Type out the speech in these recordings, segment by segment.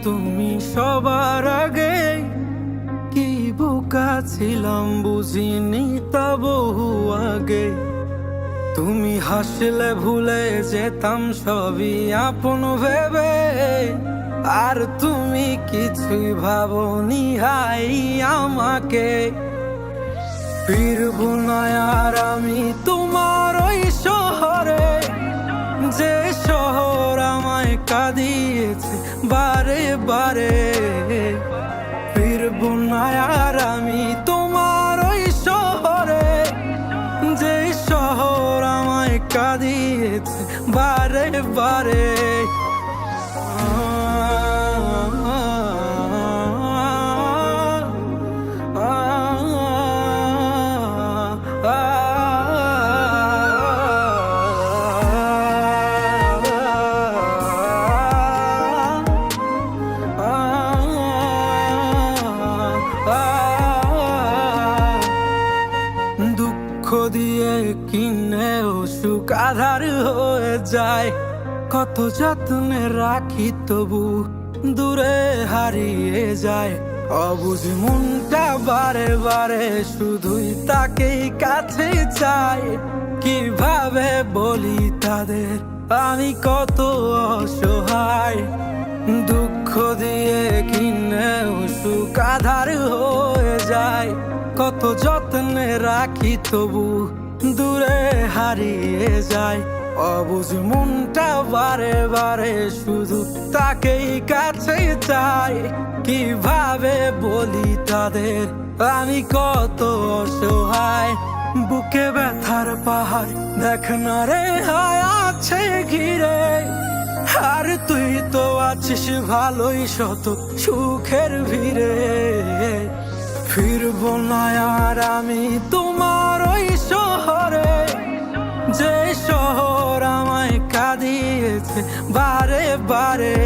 তুমি সবার আগে। কি বোকা ছিলাম বুঝিনি তা বহু আগে। তুমি হাসলে ভুলে যেতাম সবই আপন ভেবে, আর তুমি কিছুই ভাবনি হাই আমাকে। ফিরবো না আর আমি তোমার ওই শহরে, যে শহর আমায় কাঁদিয়েছে বারে বারে। ফিরবো না আর আমি তোমার ওই শহরে, যে শহর আমায় কাঁদিয়েছে বারে বারে। দুঃখ দিয়ে কিনে সুখ আধার হয়ে যায়। কত যত্নে রাখি তবু দূরে হারিয়ে যায়। অবুঝ মনটা বারে বারে শুধুই তাকেই কাছে চায়। কিভাবে বলি তাদের আমি কত অসহায়। দুঃখ দিয়ে কিনে সুখ আধার হয়ে যায়। কত যত্নে রাখি তবু দূরে হারিয়ে যায়। অবুঝ মনটা বারে বারে শুধু তাকেই কাছে চায়। কিভাবে বলি তাদের আমি কত অসহায়। বুকে ব্যথার পাহাড় দেখ না রে হায় আছে ঘিরে, আর তুই তো আছিস ভালোই শত সুখের ভিড়ে। ফিরবো না আর আমি তোমার ওই শহরে, যে শহর আমায় কাঁদিয়েছে বারে বারে।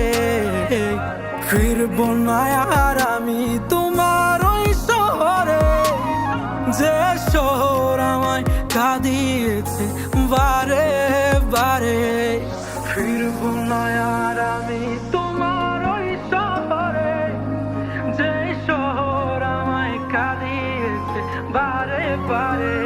ফিরবো না আর আমি তোমার ওই শহরে, যে শহর আমায় কাঁদিয়েছে বারে বারে। ফিরবো না আর আমি তোমার ওই শহরে, যে শহর আমায় কাঁদিয়েছে বারে বারে।